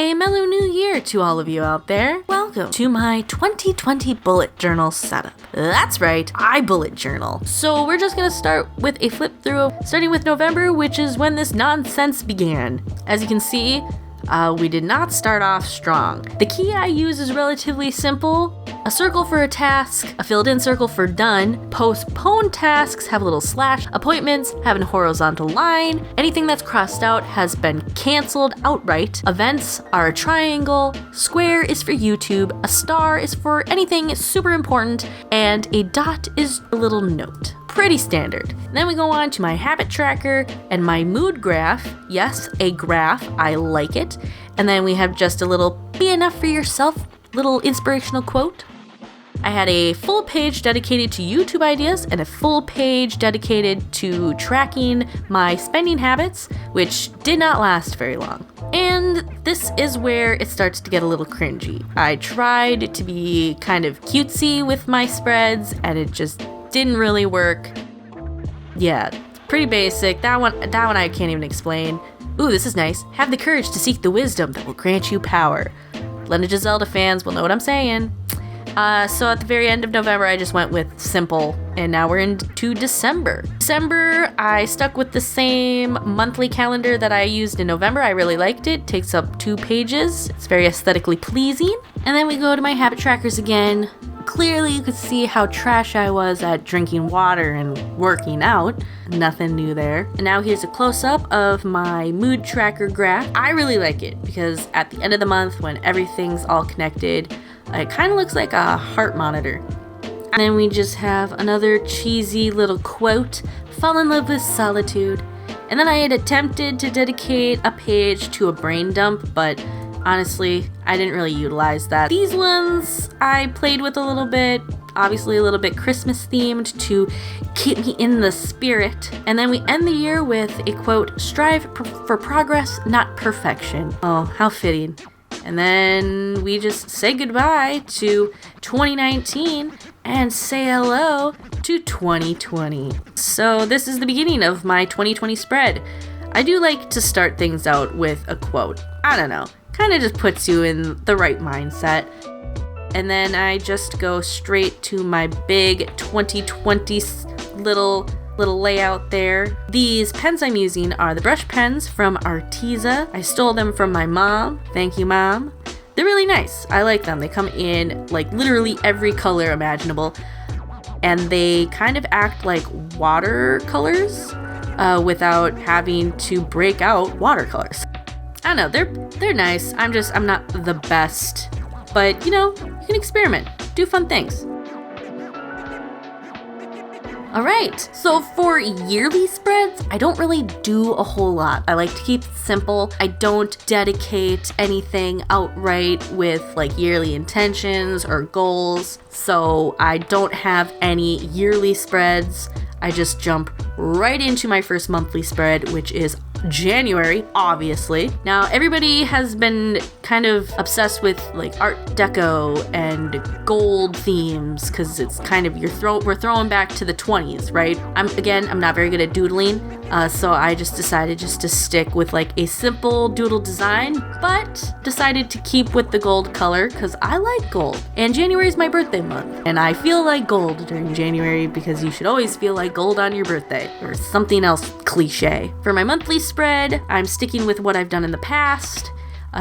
A mellow new year to all of you out there. Welcome to my 2020 bullet journal setup. That's right, I bullet journal. So we're just gonna start with a flip through, starting with November, which is when this nonsense began. As you can see, we did not start off strong. The key I use is relatively simple. A circle for a task, a filled in circle for done, postponed tasks have a little slash, appointments have a horizontal line, anything that's crossed out has been canceled outright, events are a triangle, square is for YouTube, a star is for anything super important, and a dot is a little note. Pretty standard. Then we go on to my habit tracker and my mood graph. Yes, a graph, I like it. And then we have just a little be enough for yourself, little inspirational quote. I had a full page dedicated to YouTube ideas and a full page dedicated to tracking my spending habits, which did not last very long. And this is where it starts to get a little cringy. I tried to be kind of cutesy with my spreads and it just didn't really work. Yeah, pretty basic. That one I can't even explain. Ooh, this is nice. Have the courage to seek the wisdom that will grant you power. Legend of Zelda fans will know what I'm saying. So at the very end of November, I just went with simple, and now we're into December. December, I stuck with the same monthly calendar that I used in November. I really liked it. Takes up 2 pages. It's very aesthetically pleasing. And then we go to my habit trackers again. Clearly, you could see how trash I was at drinking water and working out. Nothing new there. And now here's a close-up of my mood tracker graph. I really like it because at the end of the month, when everything's all connected, it kind of looks like a heart monitor. And then we just have another cheesy little quote, fall in love with solitude. And then I had attempted to dedicate a page to a brain dump, but honestly, I didn't really utilize that. These ones I played with a little bit, obviously a little bit Christmas themed to keep me in the spirit. And then we end the year with a quote, strive for progress, not perfection. Oh, how fitting. And then we just say goodbye to 2019 and say hello to 2020. So this is the beginning of my 2020 spread. I do like to start things out with a quote. I don't know, kind of just puts you in the right mindset. And then I just go straight to my big 2020 little layout there. These pens I'm using are the brush pens from Arteza. I stole them from my mom. Thank you, Mom. They're really nice. I like them. They come in like literally every color imaginable. And they kind of act like watercolors without having to break out watercolors. I don't know, they're nice. I'm not the best. But you know, you can experiment. Do fun things. Alright, so for yearly spreads, I don't really do a whole lot. I like to keep it simple. I don't dedicate anything outright with like yearly intentions or goals. So I don't have any yearly spreads. I just jump right into my first monthly spread, which is January, obviously. Now, everybody has been kind of obsessed with like Art Deco and gold themes because it's kind of we're throwing back to the 20s, right? I'm not very good at doodling, so I just decided to stick with like a simple doodle design, but decided to keep with the gold color because I like gold. And January is my birthday month, and I feel like gold during January because you should always feel like gold on your birthday, or something else cliche. For my monthly spread, I'm sticking with what I've done in the past.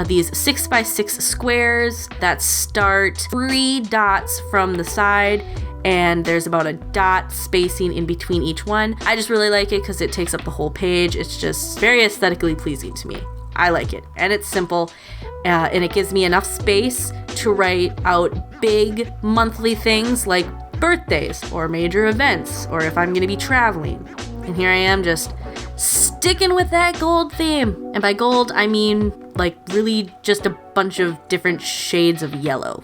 These 6x6 squares that start 3 dots from the side, and there's about a dot spacing in between each one. I just really like it because it takes up the whole page. It's just very aesthetically pleasing to me. I like it, and it's simple, and it gives me enough space to write out big monthly things like birthdays or major events, or if I'm going to be traveling. And here I am just sticking with that gold theme. And by gold, I mean like really just a bunch of different shades of yellow.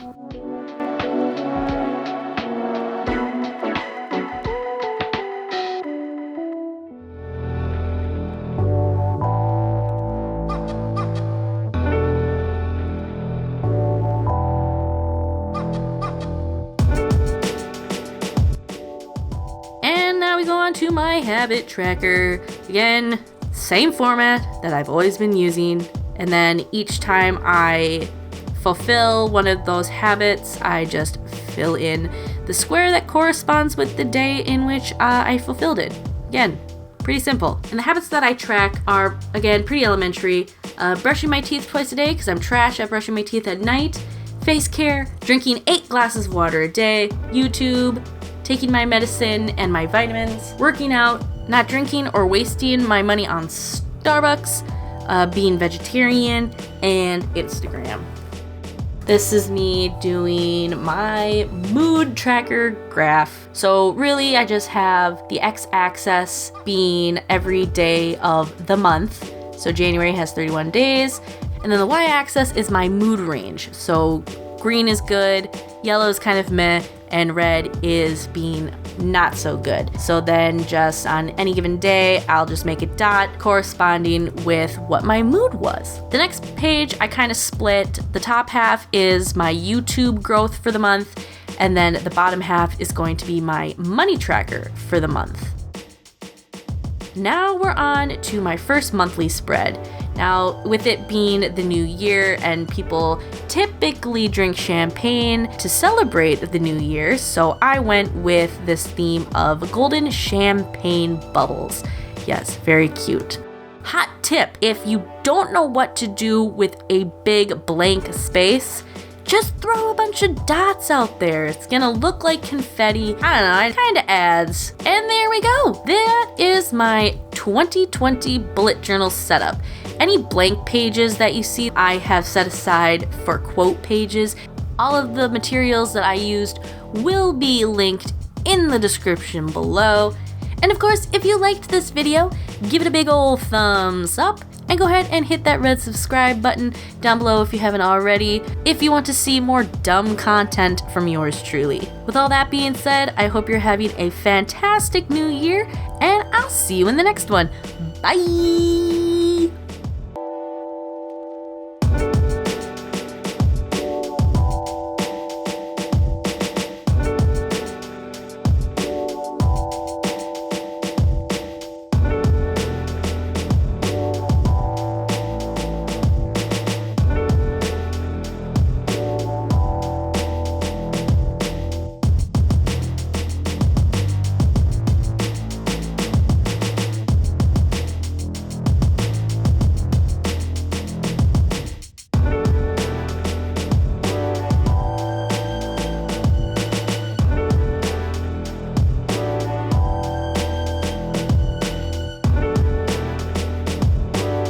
To my habit tracker. Again, same format that I've always been using, And then each time I fulfill one of those habits, I just fill in the square that corresponds with the day in which I fulfilled it. Again, pretty simple. And the habits that I track are, again, pretty elementary. Brushing my teeth twice a day because I'm trash at brushing my teeth at night. Face care, drinking 8 glasses of water a day. YouTube, taking my medicine and my vitamins. Working out, not drinking or wasting my money on Starbucks. Being vegetarian, and Instagram. This is me doing my mood tracker graph. So really I just have the x-axis being every day of the month. So January has 31 days. And then the y-axis is my mood range. So green is good, yellow is kind of meh, and red is being not so good. So then just on any given day, I'll just make a dot corresponding with what my mood was. The next page I kind of split. The top half is my YouTube growth for the month, and then the bottom half is going to be my money tracker for the month. Now we're on to my first monthly spread. Now, with it being the new year and people typically drink champagne to celebrate the new year, so I went with this theme of golden champagne bubbles. Yes, very cute. Hot tip, if you don't know what to do with a big blank space, just throw a bunch of dots out there. It's gonna look like confetti. I don't know, it kinda adds. And there we go. That is my 2020 bullet journal setup. Any blank pages that you see, I have set aside for quote pages. All of the materials that I used will be linked in the description below. And of course, if you liked this video, give it a big ol' thumbs up. And go ahead and hit that red subscribe button down below if you haven't already, if you want to see more dumb content from yours truly. With all that being said, I hope you're having a fantastic new year, and I'll see you in the next one. Bye!